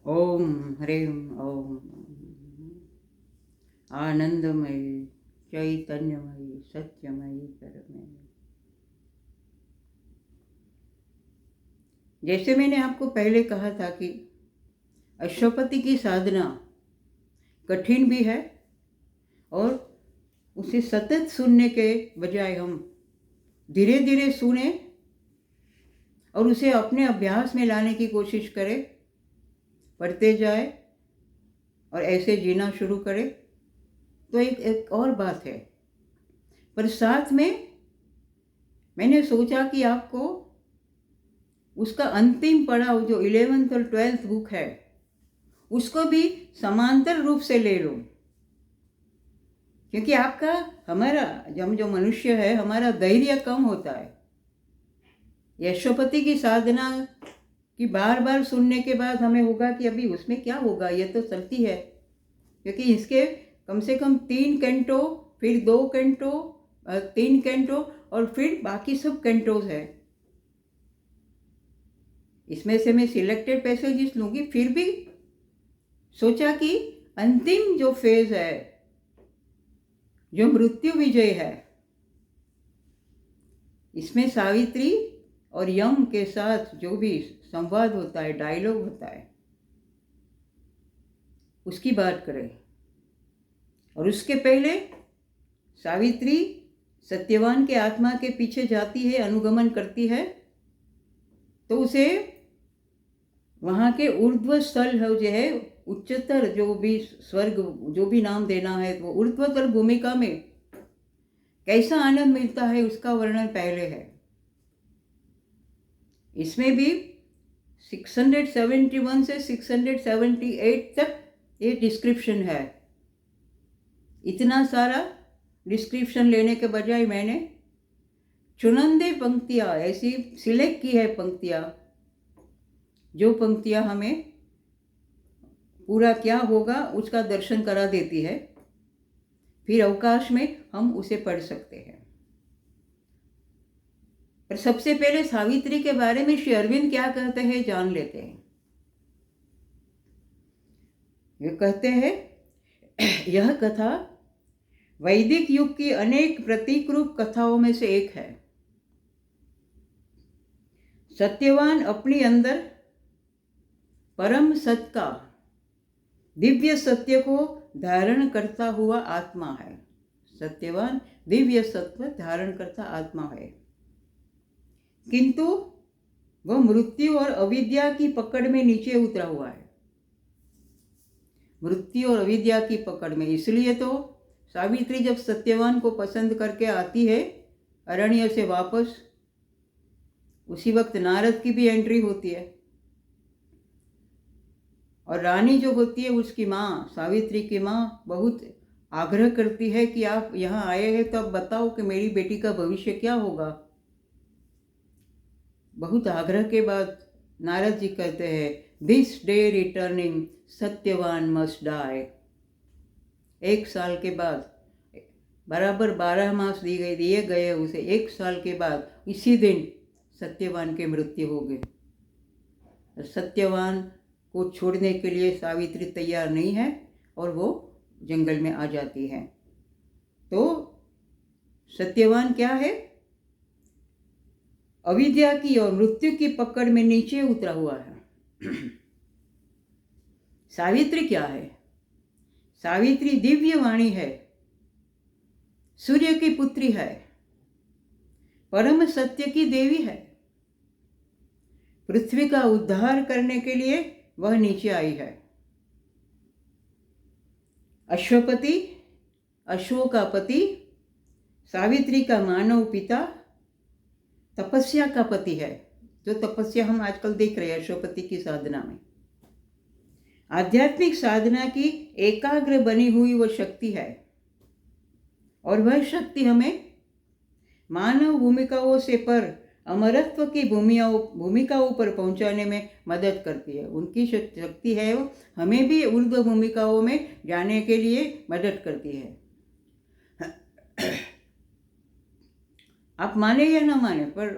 ओम ह्रीं ओम आनंदमयी चैतन्यमयी सत्यमयी परमयी। जैसे मैंने आपको पहले कहा था कि अश्वपति की साधना कठिन भी है और उसे सतत सुनने के बजाय हम धीरे धीरे सुने और उसे अपने अभ्यास में लाने की कोशिश करें, पढ़ते जाए और ऐसे जीना शुरू करें तो एक और बात है। पर साथ में मैंने सोचा कि आपको उसका अंतिम पड़ाव जो 11th और 12th बुक है उसको भी समांतर रूप से ले लो, क्योंकि आपका हमारा जो मनुष्य है हमारा धैर्य कम होता है। यशोपति की साधना की बार बार सुनने के बाद हमें होगा कि अभी उसमें क्या होगा, ये तो चलती है, क्योंकि इसके कम से कम 3 कैंटो, फिर 2 कैंटो, 3 कैंटो और फिर बाकी सब कैंटोज है। इसमें से मैं सिलेक्टेड पैसेजेस लूँगी। फिर भी सोचा कि अंतिम जो फेज है, जो मृत्यु विजय है, इसमें सावित्री और यम के साथ जो भी संवाद होता है, डायलॉग होता है, उसकी बात करें। और उसके पहले सावित्री सत्यवान के आत्मा के पीछे जाती है, अनुगमन करती है, तो उसे वहाँ के ऊर्ध्व स्थल है, जो है उच्चतर, जो भी स्वर्ग, जो भी नाम देना है, वो ऊर्ध्वतर भूमिका में कैसा आनंद मिलता है उसका वर्णन पहले है। इसमें भी 671 से 678 तक ये डिस्क्रिप्शन है। इतना सारा डिस्क्रिप्शन लेने के बजाय मैंने चुनिंदा पंक्तियाँ ऐसी सिलेक्ट की है, पंक्तियाँ जो पंक्तियाँ हमें पूरा क्या होगा उसका दर्शन करा देती है। फिर अवकाश में हम उसे पढ़ सकते हैं। पर सबसे पहले सावित्री के बारे में श्री अरविंद क्या कहते हैं जान लेते हैं। ये कहते हैं, यह कथा वैदिक युग की अनेक प्रतीक रूप कथाओं में से एक है। सत्यवान अपने अंदर परम सत्य का दिव्य सत्य को धारण करता हुआ आत्मा है। सत्यवान दिव्य सत्य धारण करता आत्मा है, किंतु वह मृत्यु और अविद्या की पकड़ में नीचे उतरा हुआ है। मृत्यु और अविद्या की पकड़ में। इसलिए तो सावित्री जब सत्यवान को पसंद करके आती है अरण्य से वापस, उसी वक्त नारद की भी एंट्री होती है और रानी जो होती है उसकी माँ, सावित्री की माँ, बहुत आग्रह करती है कि आप यहाँ आए हैं तो अब बताओ कि मेरी बेटी का भविष्य क्या होगा। बहुत आग्रह के बाद नारद जी कहते हैं, this day returning Satyavan must die. 1 साल के बाद, बराबर 12 मास दिए गए उसे, 1 साल के बाद इसी दिन सत्यवान की मृत्यु हो गई। सत्यवान को छोड़ने के लिए सावित्री तैयार नहीं है और वो जंगल में आ जाती है। तो सत्यवान क्या है? अविद्या की और मृत्यु की पकड़ में नीचे उतरा हुआ है। सावित्री क्या है? सावित्री दिव्य वाणी है, सूर्य की पुत्री है, परम सत्य की देवी है। पृथ्वी का उद्धार करने के लिए वह नीचे आई है। अश्वपति, अश्वों का पति, सावित्री का मानव पिता, तपस्या का पति है। जो तपस्या हम आजकल देख रहे हैं अश्वपति की साधना में, आध्यात्मिक साधना की एकाग्र बनी हुई वो शक्ति है। और वह शक्ति हमें मानव भूमिकाओं से पर अमरत्व की भूमिकाओं पर पहुंचाने में मदद करती है। उनकी शक्ति है वो हमें भी ऊर्ध्व भूमिकाओं में जाने के लिए मदद करती है। आप माने या ना माने, पर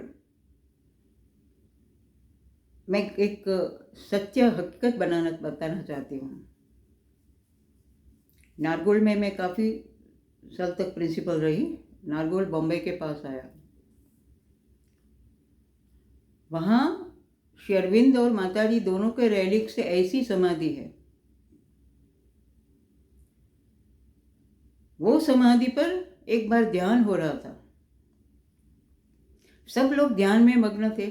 मैं एक सत्य हकीकत बताना चाहती हूँ। नारगोल में मैं काफ़ी साल तक प्रिंसिपल रही। नारगोल बॉम्बे के पास आया। वहाँ श्री अरविंद और माताजी दोनों के रेलिक से ऐसी समाधि है। वो समाधि पर एक बार ध्यान हो रहा था। सब लोग ध्यान में मग्न थे।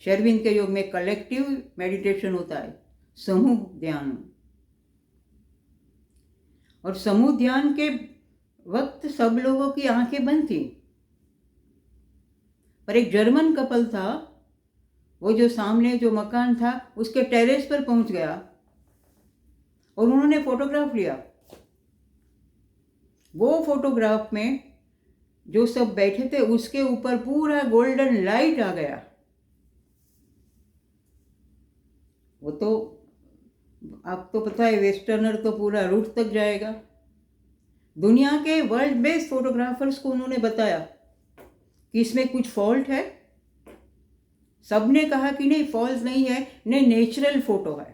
श्री अरविंद के योग में कलेक्टिव मेडिटेशन होता है, समूह ध्यान। और समूह ध्यान के वक्त सब लोगों की आंखें बंद थी, पर एक जर्मन कपल था। वो जो सामने जो मकान था उसके टेरेस पर पहुंच गया और उन्होंने फोटोग्राफ लिया। वो फोटोग्राफ में जो सब बैठे थे उसके ऊपर पूरा गोल्डन लाइट आ गया। वो तो आपको पता है, वेस्टर्नर तो पूरा रूट तक जाएगा। दुनिया के वर्ल्ड बेस्ट फोटोग्राफर्स को उन्होंने बताया कि इसमें कुछ फॉल्ट है। सबने कहा कि नहीं, फॉल्ट नहीं है, नहीं, नेचुरल फोटो है।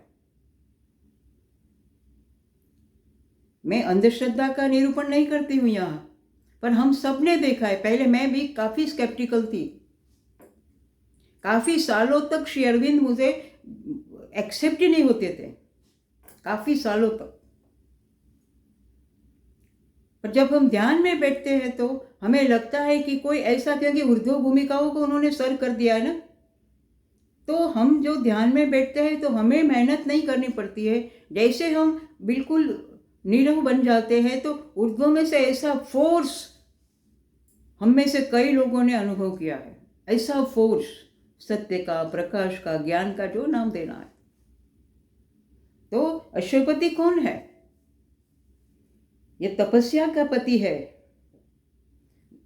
मैं अंधश्रद्धा का निरूपण नहीं करती हूँ यहाँ, पर हम सब ने देखा है। पहले मैं भी काफ़ी स्केप्टिकल थी। काफ़ी सालों तक श्री अरविंद मुझे एक्सेप्ट ही नहीं होते थे, काफ़ी सालों तक। पर जब हम ध्यान में बैठते हैं तो हमें लगता है कि कोई ऐसा, क्योंकि ऊर्ध्व भूमिकाओं को उन्होंने सर कर दिया है ना, तो हम जो ध्यान में बैठते हैं तो हमें मेहनत नहीं करनी पड़ती है। जैसे हम बिल्कुल नीरव बन जाते हैं तो ऊर्ध्व में से ऐसा फोर्स हम में से कई लोगों ने अनुभव किया है। ऐसा फोर्स, सत्य का, प्रकाश का, ज्ञान का, जो नाम देना है। तो अश्वपति कौन है? ये तपस्या का पति है।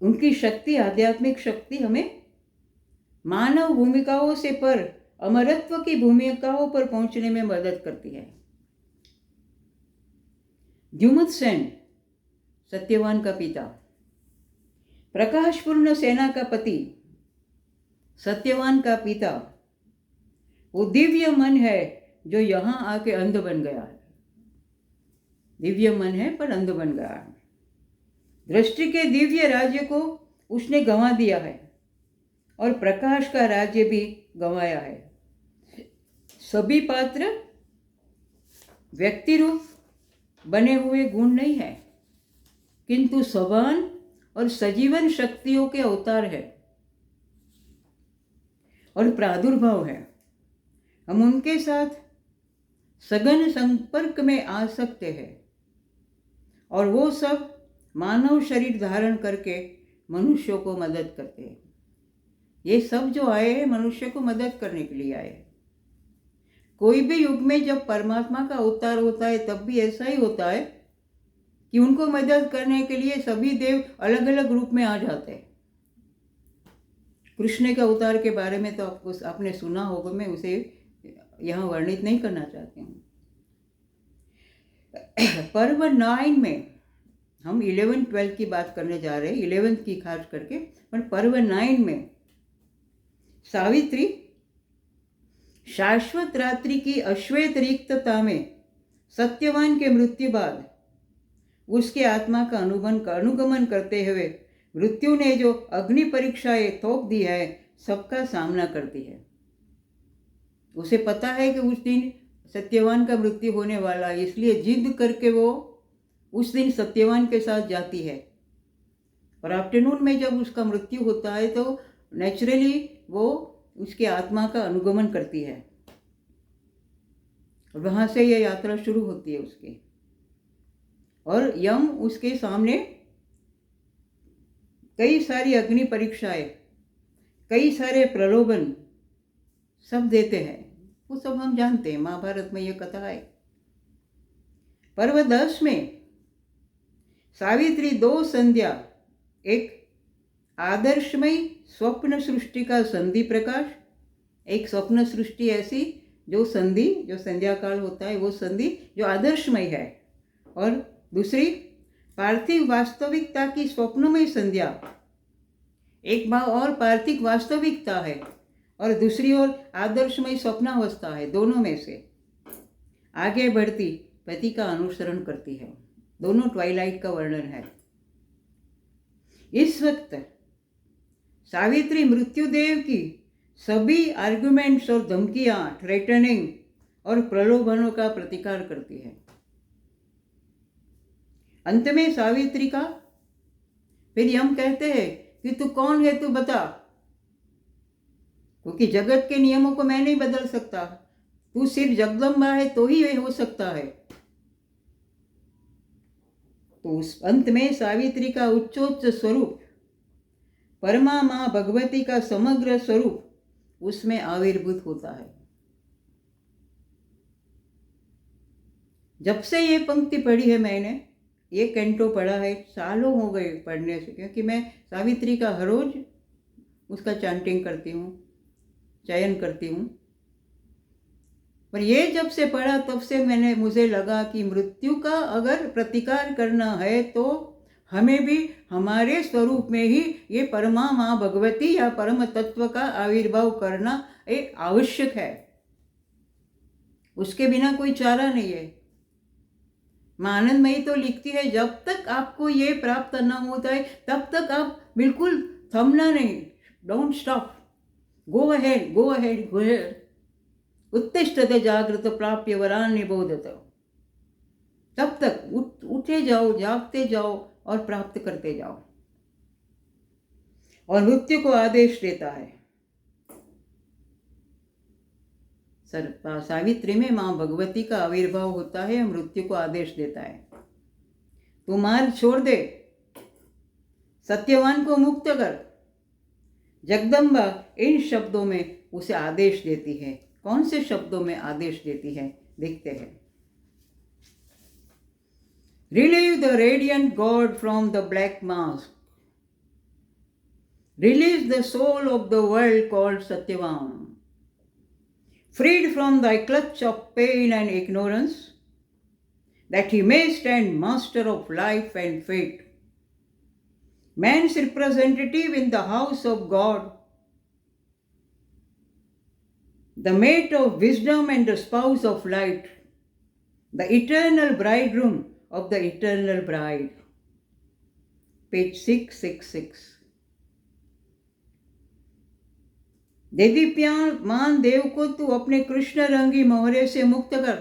उनकी शक्ति, आध्यात्मिक शक्ति, हमें मानव भूमिकाओं से पर अमरत्व की भूमिकाओं पर पहुंचने में मदद करती है। द्युमत सेन, सत्यवान का पिता, प्रकाशपूर्ण सेना का पति, सत्यवान का पिता, वो दिव्य मन है जो यहाँ आके अंध बन गया है। दिव्य मन है पर अंध बन गया है। दृष्टि के दिव्य राज्य को उसने गंवा दिया है और प्रकाश का राज्य भी गंवाया है। सभी पात्र व्यक्ति रूप बने हुए गुण नहीं है, किंतु सभान और सजीवन शक्तियों के अवतार है और प्रादुर्भाव है। हम उनके साथ सघन संपर्क में आ सकते हैं और वो सब मानव शरीर धारण करके मनुष्यों को मदद करते हैं। ये सब जो आए हैं मनुष्य को मदद करने के लिए आए हैं। कोई भी युग में जब परमात्मा का अवतार होता है तब भी ऐसा ही होता है कि उनको मदद करने के लिए सभी देव अलग अलग रूप में आ जाते हैं। कृष्ण के अवतार के बारे में तो आपने सुना होगा, मैं उसे यहाँ वर्णित नहीं करना चाहती हूँ। पर्व 9 में हम 11-12 की बात करने जा रहे हैं, 11 की खास करके। पर पर्व 9 में सावित्री शाश्वत रात्रि की अश्वेत रिक्तता में सत्यवान के मृत्यु बाद उसके आत्मा का अनुगमन करते हुए मृत्यु ने जो अग्नि परीक्षाएं थोप दी है सबका सामना करती है। उसे पता है कि उस दिन सत्यवान का मृत्यु होने वाला है, इसलिए जिद करके वो उस दिन सत्यवान के साथ जाती है। और आफ्टरनून में जब उसका मृत्यु होता है तो नेचुरली वो उसके आत्मा का अनुगमन करती है और वहाँ से ये यात्रा शुरू होती है उसकी। और यम उसके सामने कई सारी अग्नि परीक्षाएं, कई सारे प्रलोभन सब देते हैं। वो सब हम जानते हैं, महाभारत में ये कथा है। पर्व 10 में सावित्री 2 संध्या, एक आदर्शमय स्वप्न सृष्टि का संधि प्रकाश, एक स्वप्न सृष्टि ऐसी जो संधि, जो संध्या काल होता है वो संधि जो आदर्शमय है, और दूसरी पार्थिव वास्तविकता की स्वप्नमय संध्या। एक भाव और पार्थिव वास्तविकता है और दूसरी ओर आदर्शमय स्वप्नावस्था है। दोनों में से आगे बढ़ती पति का अनुसरण करती है। दोनों ट्वाइलाइट का वर्णन है। इस वक्त सावित्री मृत्युदेव की सभी आर्गुमेंट्स और धमकियां, थ्रेटनिंग और प्रलोभनों का प्रतिकार करती है। अंत में सावित्री का फिर यम कहते हैं कि तू कौन है, तू बता, क्योंकि जगत के नियमों को मैं नहीं बदल सकता, तू सिर्फ जगदम्बा है तो ही ये हो सकता है। तो उस अंत में सावित्री का उच्चोच्च स्वरूप, परमा मां भगवती का समग्र स्वरूप उसमें आविर्भूत होता है। जब से ये पंक्ति पढ़ी है मैंने, ये कैंटो पढ़ा है, सालों हो गए पढ़ने से, क्योंकि मैं सावित्री का हर रोज उसका चैंटिंग करती हूँ, चयन करती हूँ। पर ये जब से पढ़ा तब से मुझे लगा कि मृत्यु का अगर प्रतिकार करना है तो हमें भी हमारे स्वरूप में ही ये परमा मां भगवती या परम तत्व का आविर्भाव करना एक आवश्यक है। उसके बिना कोई चारा नहीं है। मां आनंदमयी तो लिखती है, जब तक आपको ये प्राप्त न होता है तब तक आप बिल्कुल थमना नहीं, don't stop, go ahead, go ahead, go ahead, उत्तिष्ठते जागृत प्राप्य वरान निबोधत। तब तक उठे जाओ, जागते जाओ और प्राप्त करते जाओ। और मृत्यु को आदेश देता है। सावित्री में मां भगवती का आविर्भाव होता है, मृत्यु को आदेश देता है, तू मार्ग छोड़ दे, सत्यवान को मुक्त कर। जगदम्बा इन शब्दों में उसे आदेश देती है। कौन से शब्दों में आदेश देती है, देखते हैं। Relieve the radiant God from the black mask. Release the soul of the world called Satyavan. Freed from thy clutch of pain and ignorance, that he may stand master of life and fate. Man's representative in the house of God, the mate of wisdom and the spouse of light, the eternal bridegroom of the eternal bride. Page 666. देदीप्यमान देव को तू अपने कृष्ण रंगी मोहरे से मुक्त कर।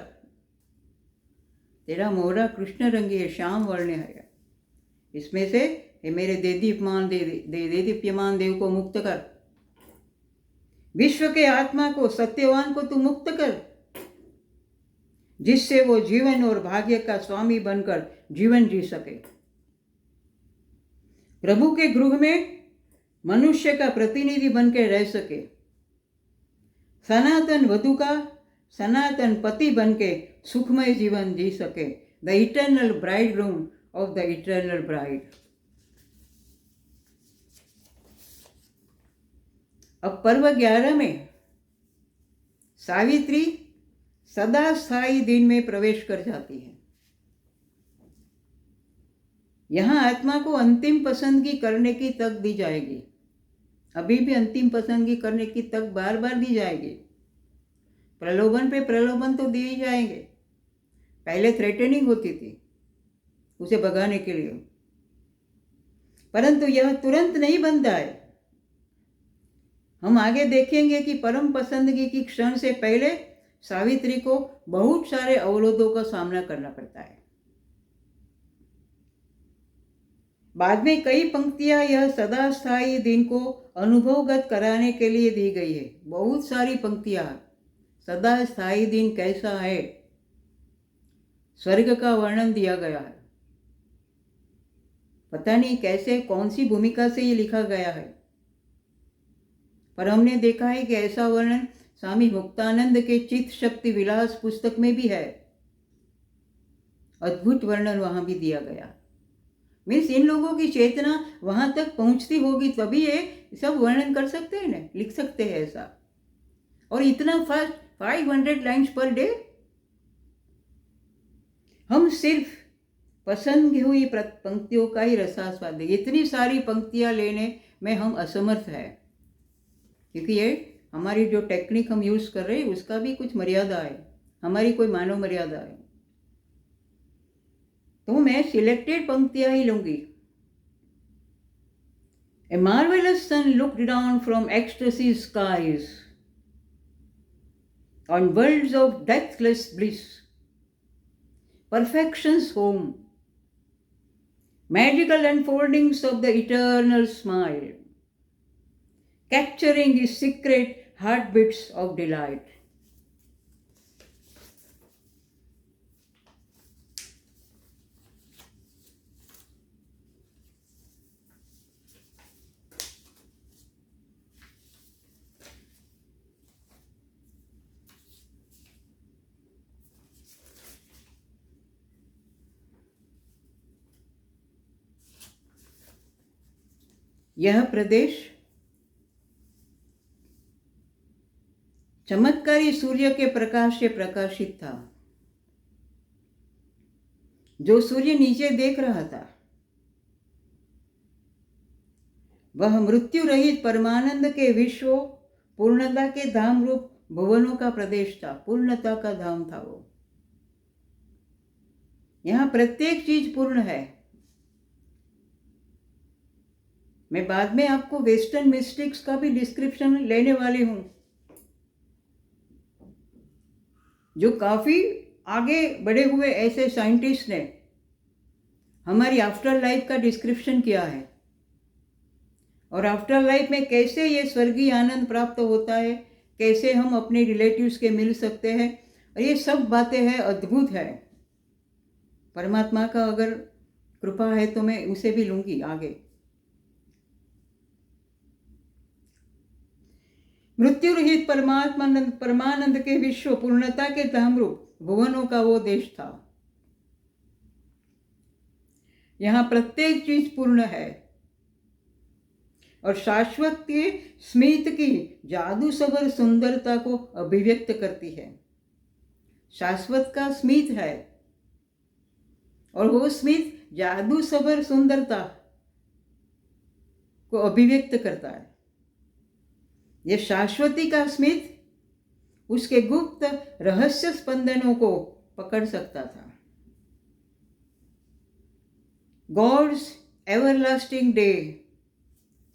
तेरा मोहरा कृष्ण रंगी है, श्याम वर्ण है। इसमें से मेरे देदीप्यमान देव को मुक्त कर। विश्व के आत्मा को, सत्यवान को तू मुक्त कर, जिससे वो जीवन और भाग्य का स्वामी बनकर जीवन जी सके। प्रभु के गृह में मनुष्य का प्रतिनिधि बनकर रह सके। सनातन वधु का सनातन पति बनके सुखमय जीवन जी सके। The eternal bridegroom of the eternal bride. अब पर्व 11 में सावित्री सदा स्थायी दिन में प्रवेश कर जाती है। यहां आत्मा को अंतिम पसंदगी करने की तक दी जाएगी। अभी भी अंतिम पसंदगी करने की तक बार बार दी जाएगी। प्रलोभन पे प्रलोभन तो दिए जाएंगे। पहले थ्रेटनिंग होती थी उसे भगाने के लिए, परंतु यह तुरंत नहीं बनता है। हम आगे देखेंगे कि परम पसंदगी की क्षण से पहले सावित्री को बहुत सारे अवरोधों का सामना करना पड़ता है। बाद में कई पंक्तियां यह सदा स्थायी दिन को अनुभवगत कराने के लिए दी गई है। बहुत सारी पंक्तियां सदा स्थायी दिन कैसा है, स्वर्ग का वर्णन दिया गया है। पता नहीं कैसे, कौन सी भूमिका से ये लिखा गया है, पर हमने देखा है कि ऐसा वर्णन स्वामी मुक्तानंद के चित्त शक्ति विलास पुस्तक में भी है। अद्भुत वर्णन वहां भी दिया गया। मीन्स इन लोगों की चेतना वहां तक पहुंचती होगी तभी ये सब वर्णन कर सकते हैं ना, लिख सकते हैं ऐसा। और इतना फास्ट 500 लाइन्स पर डे। हम सिर्फ पसंद हुई पंक्तियों का ही रसास्वाद है। इतनी सारी पंक्तियां लेने में हम असमर्थ हैं, क्योंकि ये हमारी जो टेक्निक हम यूज़ कर रहे हैं उसका भी कुछ मर्यादा है, हमारी कोई मानव मर्यादा है। तो मैं सिलेक्टेड पंक्तियाँ ही लूँगी। A marvelous sun looked down from ecstasy skies on worlds of deathless bliss, perfection's home, magical unfoldings of the eternal smile, capturing his secret heartbeats of delight. यह प्रदेश चमत्कारी सूर्य के प्रकाश से प्रकाशित था। जो सूर्य नीचे देख रहा था वह मृत्यु रहित परमानंद के विश्व पूर्णता के धाम रूप भुवनों का प्रदेश था। पूर्णता का धाम था वो। यहाँ प्रत्येक चीज पूर्ण है। मैं बाद में आपको वेस्टर्न मिस्टिक्स का भी डिस्क्रिप्शन लेने वाली हूं, जो काफी आगे बढ़े हुए ऐसे साइंटिस्ट ने हमारी आफ्टर लाइफ का डिस्क्रिप्शन किया है, और आफ्टर लाइफ में कैसे ये स्वर्गीय आनंद प्राप्त होता है, कैसे हम अपने रिलेटिव्स के मिल सकते हैं, और ये सब बातें हैं, अद्भुत है। परमात्मा का अगर कृपा है तो मैं उसे भी लूंगी आगे। मृत्यु रहित परमानंद के विश्व पूर्णता के धाम रूप भुवनों का वो देश था। यहाँ प्रत्येक चीज पूर्ण है और शाश्वत के स्मित की जादू सबर सुंदरता को अभिव्यक्त करती है। शाश्वत का स्मित है और वो स्मित जादू सबर सुंदरता को अभिव्यक्त करता है। ये शाश्वती का स्मित उसके गुप्त रहस्य स्पंदनों को पकड़ सकता था। God's everlasting day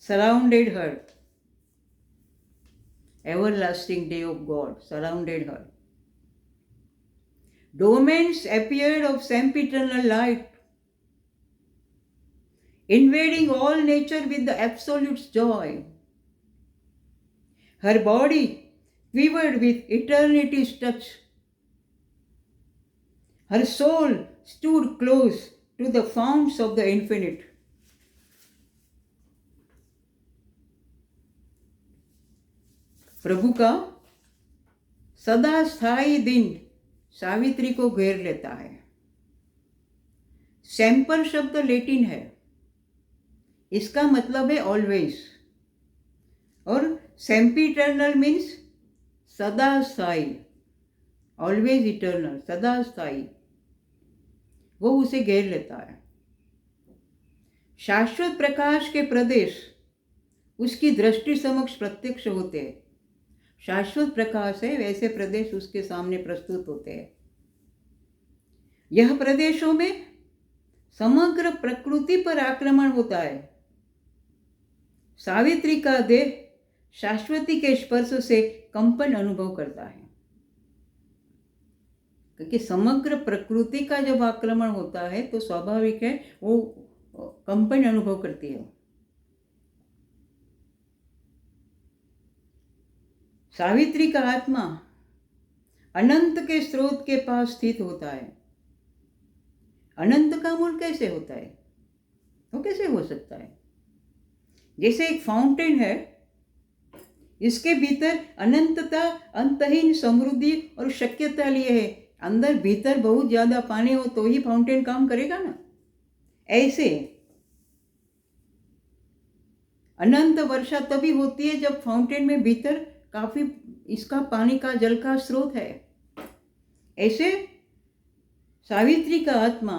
surrounded her. Everlasting day of God surrounded her. Domains appeared of sempiternal light, invading all nature with the absolute joy. Her body quivered with eternity's touch. Her soul stood close to the founts of the infinite. प्रभु का सदा स्थायी दिन सावित्री को घेर लेता है। सैंपर शब्द Latin है, इसका मतलब है ऑलवेज, और सेम्पिटर्नल मीन्स सदा स्थायी, ऑलवेज इटर्नल, सदा स्थायी। वो उसे घेर लेता है। शाश्वत प्रकाश के प्रदेश उसकी दृष्टि समक्ष प्रत्यक्ष होते हैं। शाश्वत प्रकाश है, वैसे प्रदेश उसके सामने प्रस्तुत होते हैं। यह प्रदेशों में समग्र प्रकृति पर आक्रमण होता है। सावित्री का देह शाश्वती के स्पर्श से कंपन अनुभव करता है, क्योंकि समग्र प्रकृति का जब आक्रमण होता है तो स्वाभाविक है वो कंपन अनुभव करती है। सावित्री का आत्मा अनंत के स्रोत के पास स्थित होता है। अनंत का मूल कैसे होता है? वो कैसे हो सकता है? जैसे एक फाउंटेन है, इसके भीतर अनंतता, अंतहीन समृद्धि और शक्यता लिए है। अंदर भीतर बहुत ज्यादा पानी हो तो ही फाउंटेन काम करेगा ना। ऐसे अनंत वर्षा तभी होती है जब फाउंटेन में भीतर काफी इसका पानी का जल का स्रोत है। ऐसे सावित्री का आत्मा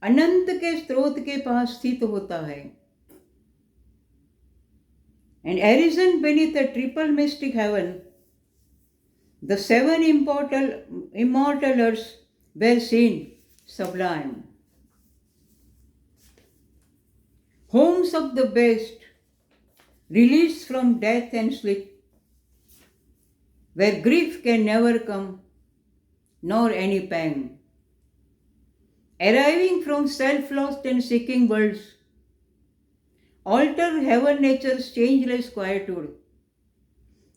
अनंत के स्रोत के पास स्थित होता है। And arisen beneath a triple mystic heaven, the seven immortal earths were seen sublime. Homes of the best, released from death and sleep, where grief can never come, nor any pang. Arriving from self-lost and seeking worlds, alter heaven nature's changeless quietude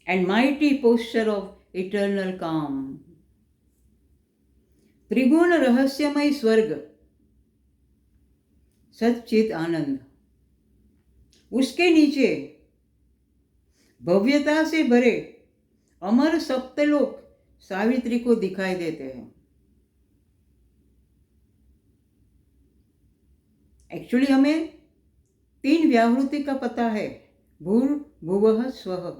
and mighty posture of eternal calm. त्रिगुण रहस्यमय स्वर्ग, सच्चित आनंद, उसके नीचे भव्यता से भरे अमर सप्तलोक सावित्री को दिखाई देते हैं। एक्चुअली हमें 3 व्याहृति का पता है, भूर्भुवः स्वः,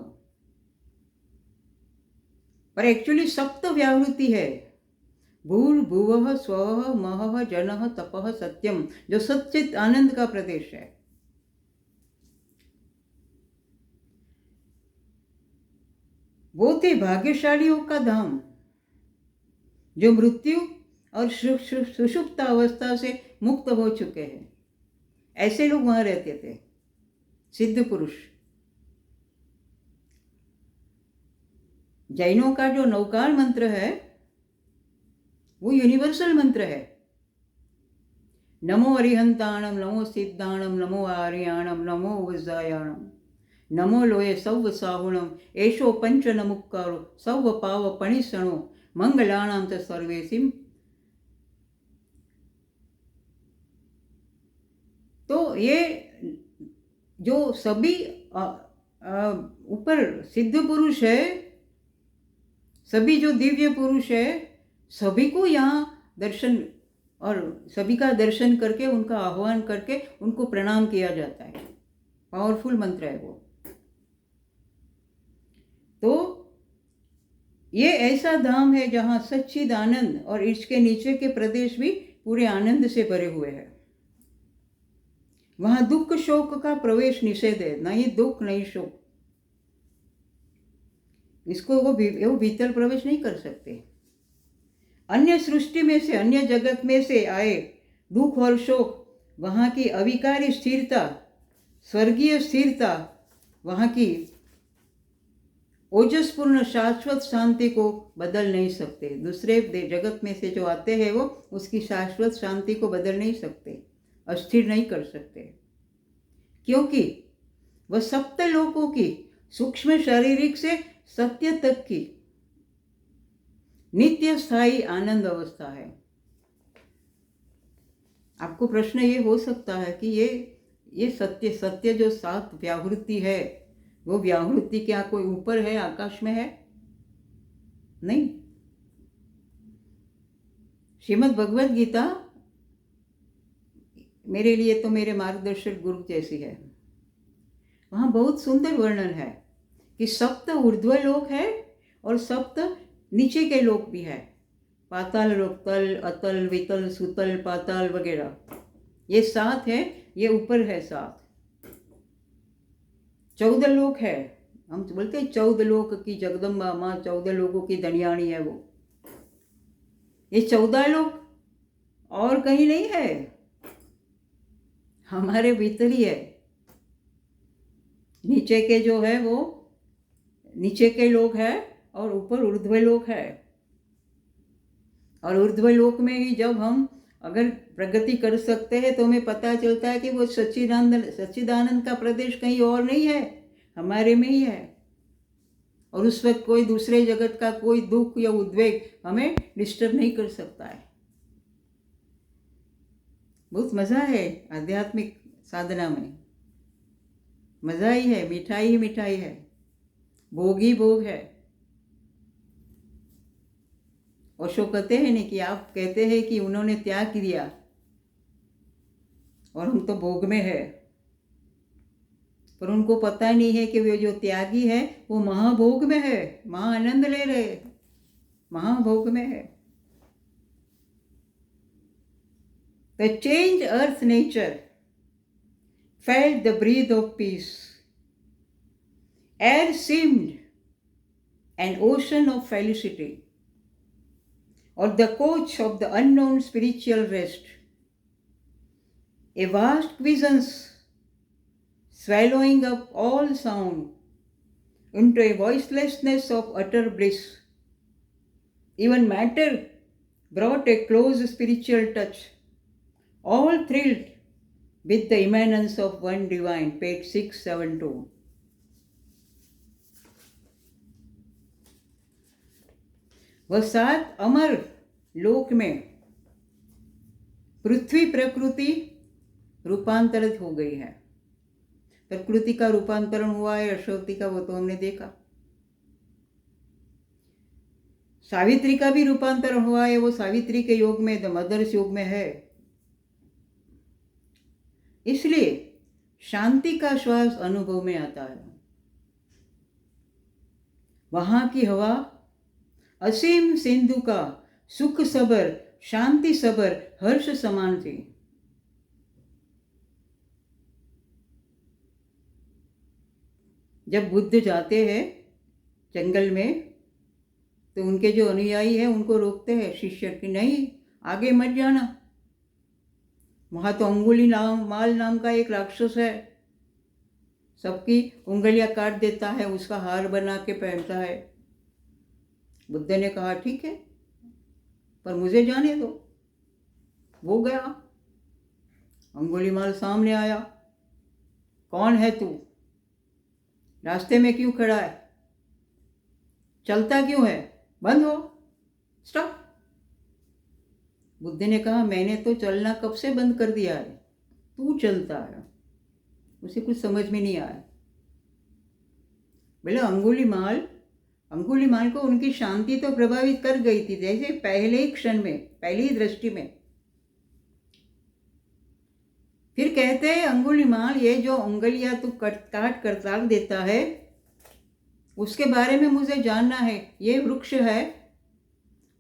पर एक्चुअली सप्त व्याहृति है, भूर्भुवः स्वः महः जनः तपः सत्यम, जो सच्चित आनंद का प्रदेश है। वो थे भाग्यशालियों का धाम, जो मृत्यु और सुषुप्त अवस्था से मुक्त हो चुके हैं। ऐसे लोग वहां रहते थे, सिद्ध पुरुष। जैनों का जो नौकार मंत्र है वो यूनिवर्सल मंत्र है। नमो अरिहंताणम, नमो सिद्धाणम, नमो आर्याणम, नमो वज्रायाणम, नमो लोये सौव साहुणम, एषो पंच नमुक्कारो सौव पाव पणिसणो मंगलाणाम च सर्वेसिम। तो ये जो सभी ऊपर सिद्ध पुरुष है, सभी जो दिव्य पुरुष है, सभी को यहाँ दर्शन और सभी का दर्शन करके उनका आह्वान करके उनको प्रणाम किया जाता है। पावरफुल मंत्र है वो। तो ये ऐसा धाम है जहाँ सच्चिद आनंद और इसके नीचे के प्रदेश भी पूरे आनंद से भरे हुए हैं। वहां दुख शोक का प्रवेश निषेध है, नहीं दुख नहीं शोक, इसको वो भीतर प्रवेश नहीं कर सकते। अन्य सृष्टि में से, अन्य जगत में से आए दुख और शोक, वहां की अविकारी स्थिरता, स्वर्गीय स्थिरता, वहां की ओजस्पूर्ण शाश्वत शांति को बदल नहीं सकते। दूसरे जगत में से जो आते हैं वो उसकी शाश्वत शांति को बदल नहीं सकते, अस्थिर नहीं कर सकते, क्योंकि वह सप्त लोकों की सूक्ष्म शारीरिक से सत्य तक की नित्य स्थायी आनंद अवस्था है। आपको प्रश्न ये हो सकता है कि ये सत्य जो 7 व्याहृति है, वो व्याहृति क्या कोई ऊपर है, आकाश में है? नहीं। श्रीमद् भगवद गीता मेरे लिए तो मेरे मार्गदर्शक गुरु जैसी है। वहाँ बहुत सुंदर वर्णन है कि सप्त ऊर्ध्व लोक है और सप्त नीचे के लोक भी है। पाताल लोक, तल, अतल, वितल, सुतल, पाताल वगैरह, ये 7 है। ये ऊपर है 7। 14 लोक है। हम बोलते हैं 14 लोक की जगदम्बा माँ, 14 लोगों की दनियाणी है वो। ये 14 लोक और कहीं नहीं है, हमारे भीतर ही है। नीचे के जो है वो नीचे के लोक है और ऊपर ऊर्ध्व लोक है। और ऊर्ध्व लोक में ही जब हम अगर प्रगति कर सकते हैं तो हमें पता चलता है कि वो सच्चिदानंद का प्रदेश कहीं और नहीं है, हमारे में ही है। और उस वक्त कोई दूसरे जगत का कोई दुख या उद्वेग हमें डिस्टर्ब नहीं कर सकता है। बहुत मज़ा है आध्यात्मिक साधना में, मज़ा ही है, मिठाई ही मिठाई है, भोग ही भोग है। ओशो कहते हैं नहीं कि आप कहते हैं कि उन्होंने त्याग किया और हम तो भोग में है, पर उनको पता नहीं है कि वे जो त्यागी है वो महाभोग में है, महाआनंद ले रहे, महाभोग में है। The changed earth nature felt the breath of peace Air seemed an ocean of felicity, or the coach of the unknown spiritual rest, a vast quiescence swallowing up all sound into a voicelessness of utter bliss. Even matter brought a close spiritual touch, all thrilled with the immanence of one divine. Page 672. वह 7 अमर लोक में पृथ्वी प्रकृति रूपांतरित हो गई है। प्रकृति का रूपांतरण हुआ है अश्वती का, वो तो हमने देखा। सावित्री का भी रूपांतरण हुआ है, वो सावित्री के योग में, द मदर्स योग में है। इसलिए शांति का श्वास अनुभव में आता है। वहां की हवा असीम सिंधु का सुख सबर, शांति सबर, हर्ष समान थी। जब बुद्ध जाते हैं जंगल में तो उनके जो अनुयायी हैं उनको रोकते हैं शिष्य कि नहीं, आगे मत जाना, वहां तो अंगुली माल नाम का एक राक्षस है, सबकी उंगलियां काट देता है, उसका हार बना के पहनता है। बुद्ध ने कहा ठीक है, पर मुझे जाने दो। वो गया, अंगुलीमाल सामने आया, कौन है तू, रास्ते में क्यों खड़ा है, चलता क्यों है, बंद हो, स्टॉप। बुद्ध ने कहा मैंने तो चलना कब से बंद कर दिया है, तू चलता है। उसे कुछ समझ में नहीं आया। बोले अंगुलीमाल को उनकी शांति तो प्रभावित कर गई थी, जैसे पहले ही क्षण में, पहली ही दृष्टि में। फिर कहते हैं अंगुलीमाल, ये जो उंगलियां तू काट कर ताक देता है उसके बारे में मुझे जानना है। ये वृक्ष है,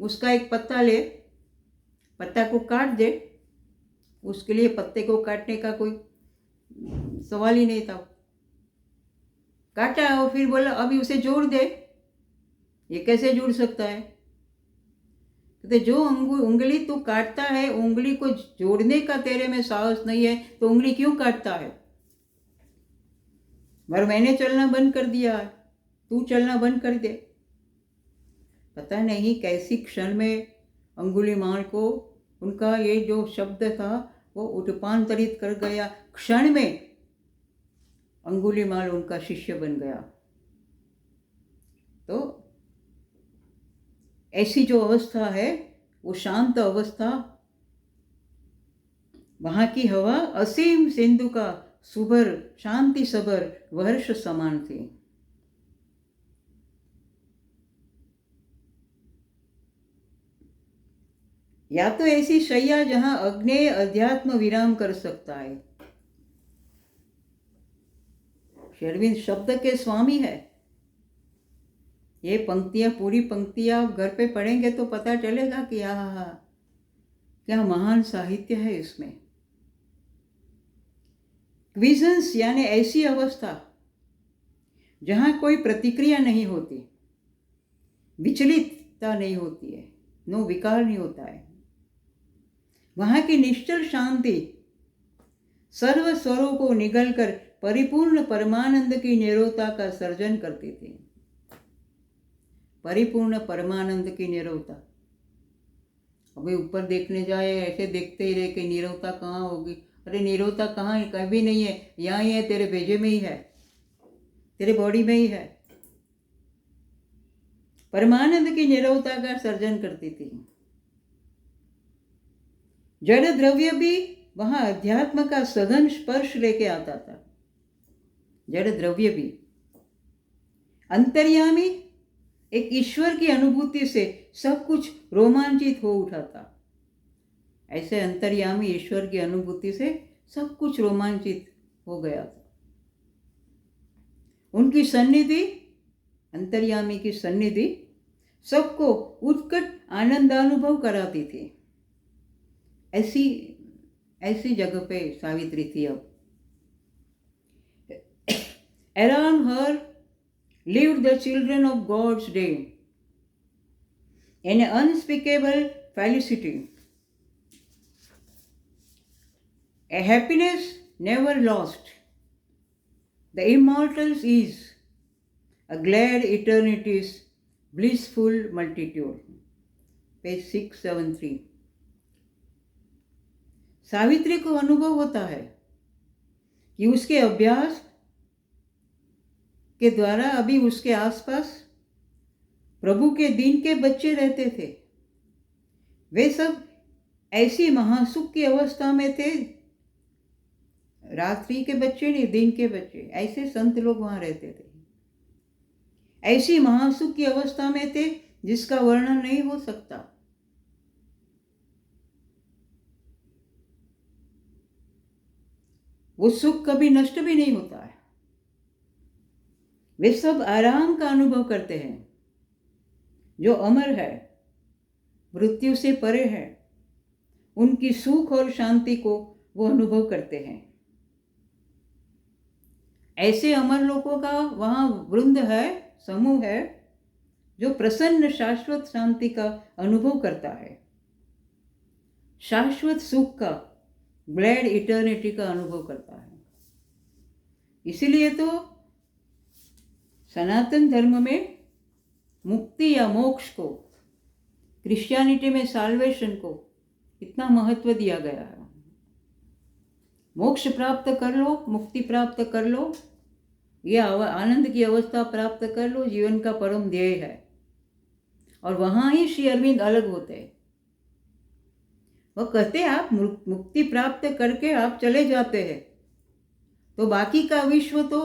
उसका एक पत्ता ले, पत्ता को काट दे। उसके लिए पत्ते को काटने का कोई सवाल ही नहीं था। काटा और फिर बोला अभी उसे जोड़ दे। ये कैसे जुड़ सकता है? कहते जो उंगली तू काटता है, उंगली को जोड़ने का तेरे में साहस नहीं है तो उंगली क्यों काटता है? पर मैंने चलना बंद कर दिया है, तू चलना बंद कर दे। पता नहीं कैसी क्षण में अंगुलीमाल को उनका ये जो शब्द था वो रूपांतरित कर गया। क्षण में अंगुलीमाल उनका शिष्य बन गया। तो ऐसी जो अवस्था है वो शांत अवस्था, वहां की हवा असीम सिंधु का सुबर, शांति सबर, वर्ष समान थी। या तो ऐसी शैया जहां अग्नेय अध्यात्म विराम कर सकता है। शेरविंद शब्द के स्वामी है। ये पंक्तियां, पूरी पंक्तियां आप घर पे पढ़ेंगे तो पता चलेगा कि क्या महान साहित्य है इसमें। क्विजेंस यानी ऐसी अवस्था जहां कोई प्रतिक्रिया नहीं होती, विचलितता नहीं होती है, नो विकार नहीं होता है। वहां की निश्चल शांति सर्व स्वरों को निगलकर परिपूर्ण परमानंद की निरवता का सर्जन करती थी। परिपूर्ण परमानंद की निरवता। अभी ऊपर देखने जाए, ऐसे देखते ही रहे कि निरवता कहाँ होगी। अरे निरवता कहाँ है? कभी नहीं है, यहाँ ही है, तेरे भेजे में ही है, तेरे बॉडी में ही है। परमानंद की निरवता का सर्जन करती थी। जड़ द्रव्य भी वहां अध्यात्म का सघन स्पर्श लेके आता था। जड़ द्रव्य भी अंतर्यामी एक ईश्वर की अनुभूति से सब कुछ रोमांचित हो उठा था। ऐसे अंतर्यामी ईश्वर की अनुभूति से सब कुछ रोमांचित हो गया था। उनकी सन्निधि, अंतर्यामी की सन्निधि सबको उत्कट आनंदानुभव कराती थी। ऐसी जगह पे सावित्री थी। अब around her lived the children of God's day in unspeakable felicity, a happiness never lost. The immortals is a glad eternity's blissful multitude. Page 673. Savitri को अनुभव होता है कि उसके अभ्यास के द्वारा अभी उसके आसपास प्रभु के दिन के बच्चे रहते थे। वे सब ऐसी महासुख की अवस्था में थे, रात्रि के बच्चे नहीं, दिन के बच्चे, ऐसे संत लोग वहां रहते थे। ऐसी महासुख की अवस्था में थे जिसका वर्णन नहीं हो सकता। वो सुख कभी नष्ट भी नहीं होता है। वे सब आराम का अनुभव करते हैं, जो अमर है, मृत्यु से परे है। उनकी सुख और शांति को वो अनुभव करते हैं। ऐसे अमर लोगों का वहां वृंद है, समूह है, जो प्रसन्न शाश्वत शांति का अनुभव करता है, शाश्वत सुख का, ग्लैड इटर्निटी का अनुभव करता है। इसीलिए तो सनातन धर्म में मुक्ति या मोक्ष को, क्रिश्चियनिटी में साल्वेशन को इतना महत्व दिया गया है। मोक्ष प्राप्त कर लो, मुक्ति प्राप्त कर लो, यह आनंद की अवस्था प्राप्त कर लो, जीवन का परम ध्येय है। और वहां ही श्री अरविंद अलग होते हैं। वह कहते हैं आप मुक्ति प्राप्त करके आप चले जाते हैं तो बाकी का विश्व तो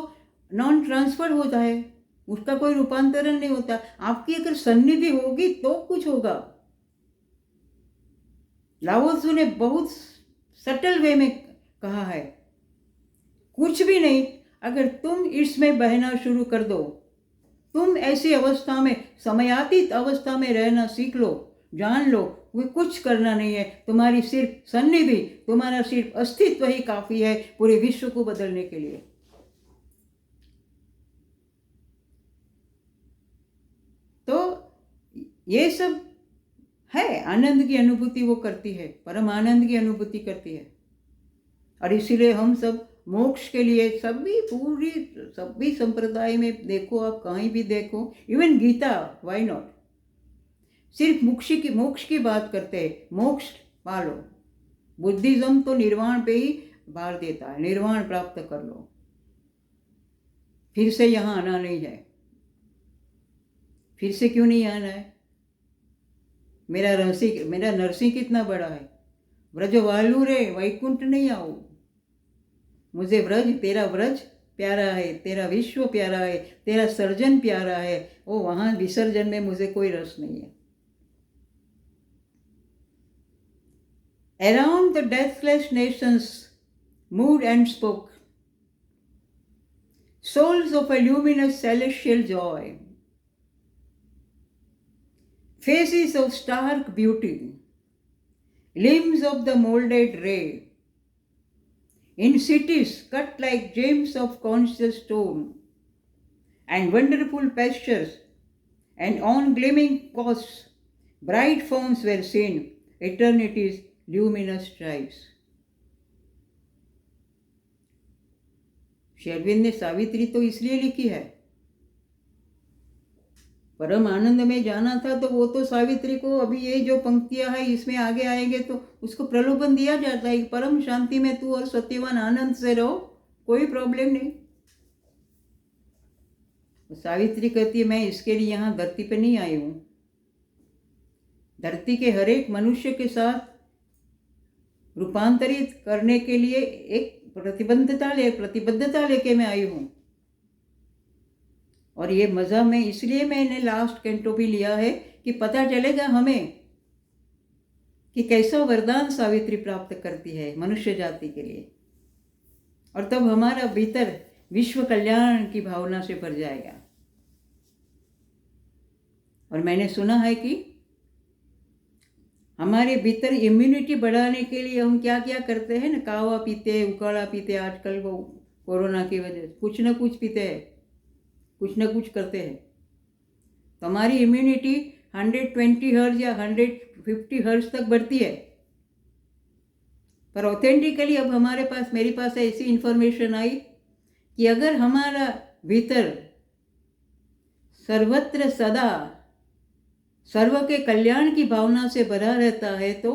नॉन ट्रांसफर होता है, उसका कोई रूपांतरण नहीं होता। आपकी अगर सन्निधि होगी तो कुछ होगा। लाओ त्सु ने बहुत सटल वे में कहा है, कुछ भी नहीं, अगर तुम इसमें बहना शुरू कर दो, तुम ऐसी अवस्था में, समयातीत अवस्था में रहना सीख लो, जान लो, वो कुछ करना नहीं है। तुम्हारी सिर्फ सन्निधि, तुम्हारा सिर्फ अस्तित्व ही काफी है पूरे विश्व को बदलने के लिए। तो ये सब है, आनंद की अनुभूति वो करती है, परम आनंद की अनुभूति करती है। और इसीलिए हम सब मोक्ष के लिए सभी संप्रदाय में देखो, आप कहीं भी देखो, इवन गीता, व्हाई नॉट, सिर्फ मोक्ष की बात करते हैं, मोक्ष पालो। बुद्धिज्म तो निर्वाण पे ही भार देता है, निर्वाण प्राप्त कर लो, फिर से यहाँ आना नहीं है। फिर से क्यों नहीं आना है? मेरा नरसिंह कितना बड़ा है, व्रज वालू रे वैकुंठ नहीं आओ। मुझे तेरा व्रज प्यारा है, तेरा विश्व प्यारा है, तेरा सर्जन प्यारा है, वो वहां विसर्जन में मुझे कोई रस नहीं है। Around the deathless nations moved and spoke, souls of a luminous celestial joy, faces of stark beauty, limbs of the molded ray, in cities cut like gems of conscious stone, and wonderful pastures, and on gleaming coasts, bright forms were seen, eternity's luminous tribes. Shri Arvind ने सावित्री तो इसलिए लिखी है, परम आनंद में जाना था, तो वो तो सावित्री को, अभी ये जो पंक्तियां है इसमें आगे आएंगे तो उसको प्रलोभन दिया जाता है, परम शांति में तू और सत्यवान आनंद से रहो, कोई प्रॉब्लम नहीं। सावित्री कहती है, मैं इसके लिए यहाँ धरती पे नहीं आई हूं। धरती के हर एक मनुष्य के साथ रूपांतरित करने के लिए एक प्रतिबद्धता लेके मैं आई हूं। और ये मज़ा में इसलिए मैंने लास्ट कैंटो भी लिया है कि पता चलेगा हमें कि कैसा वरदान सावित्री प्राप्त करती है मनुष्य जाति के लिए, और तब हमारा भीतर विश्व कल्याण की भावना से भर जाएगा। और मैंने सुना है कि हमारे भीतर इम्यूनिटी बढ़ाने के लिए हम क्या क्या करते हैं ना, कावा पीते, उकाड़ा पीते, आजकल वो कोरोना की वजह से कुछ ना कुछ पीते हैं, कुछ ना कुछ करते हैं तो हमारी इम्यूनिटी 120 हर्ट्ज या 150 हर्ट्ज तक बढ़ती है। पर ऑथेंटिकली अब हमारे पास, मेरे पास ऐसी इन्फॉर्मेशन आई कि अगर हमारा भीतर सर्वत्र सदा सर्व के कल्याण की भावना से भरा रहता है तो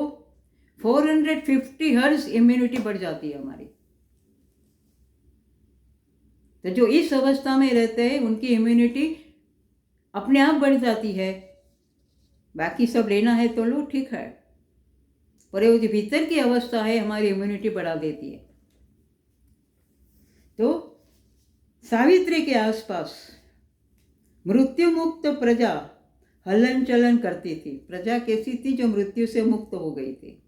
450 हर्ट्ज इम्यूनिटी बढ़ जाती है हमारी। तो जो इस अवस्था में रहते हैं उनकी इम्यूनिटी अपने आप बढ़ जाती है। बाकी सब लेना है तो लो, ठीक है, पर वो जो भीतर की अवस्था है हमारी इम्यूनिटी बढ़ा देती है। तो सावित्री के आसपास मृत्यु मुक्त प्रजा हलन चलन करती थी। प्रजा कैसी थी? जो मृत्यु से मुक्त हो गई थी।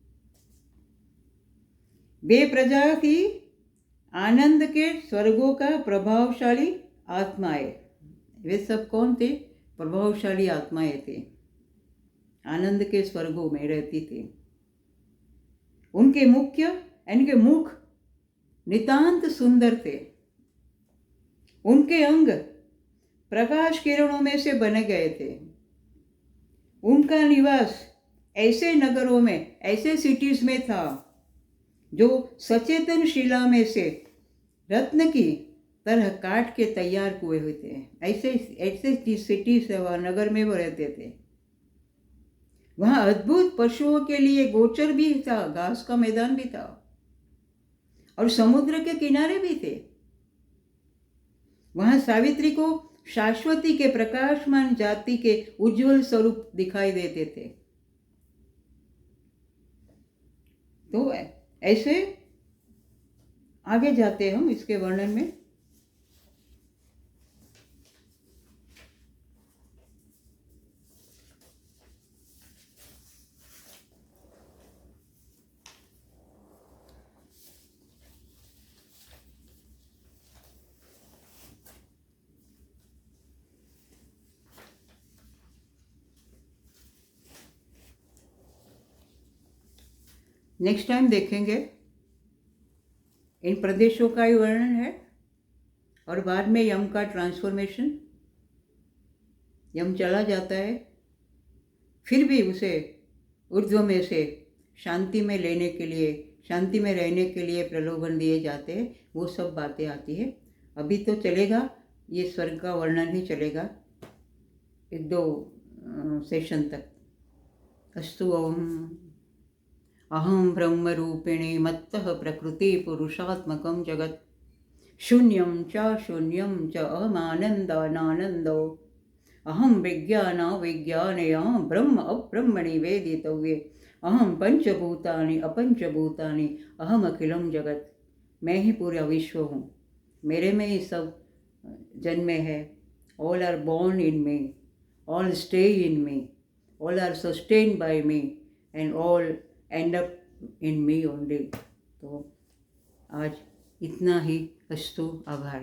वे प्रजा थी आनंद के स्वर्गों का प्रभावशाली आत्माएं। वे सब कौन थे? प्रभावशाली आत्माएं थे, आनंद के स्वर्गों में रहती थी। उनके मुख नितांत सुंदर थे। उनके अंग प्रकाश किरणों में से बने गए थे। उनका निवास ऐसे नगरों में, ऐसे सिटीज में था जो सचेतन शिला में से रत्न की तरह काट के तैयार हुए हुए थे। ऐसे सिटीज वहाँ नगर में वो रहते थे। वहाँ अद्भुत पशुओं के लिए गोचर भी था, घास का मैदान भी था और समुद्र के किनारे भी थे। वहाँ सावित्री को शाश्वती के प्रकाशमान जाति के उज्जवल स्वरूप दिखाई देते थे। तो ऐसे आगे जाते हम इसके वर्णन में। नेक्स्ट टाइम देखेंगे, इन प्रदेशों का ही वर्णन है और बाद में यम का ट्रांसफॉर्मेशन। यम चला जाता है, फिर भी उसे ऊर्ध्व में से शांति में लेने के लिए, शांति में रहने के लिए प्रलोभन दिए जाते हैं। वो सब बातें आती है। अभी तो चलेगा, ये स्वर्ग का वर्णन ही चलेगा 1-2 सेशन तक। अस्तु ओम। अहम ब्रह्म रूपिणी मत्तः प्रकृति पुरुषात्मकं जगत् शून्यं च शून्यं च अहमानन्दानानन्दो अहम विज्ञानाविज्ञानया ब्रह्म अब्रह्मणि वेदितव्ये अहम पंचभूतानि अपंचभूतानि अहम अखिलम जगत। मैं ही पूरा विश्व हूँ, मेरे में ही सब जन्मे है। All are born in me, all stay in me, all are sustained by me and all end up in me only। तो आज इतना ही। अस्तु, आभार।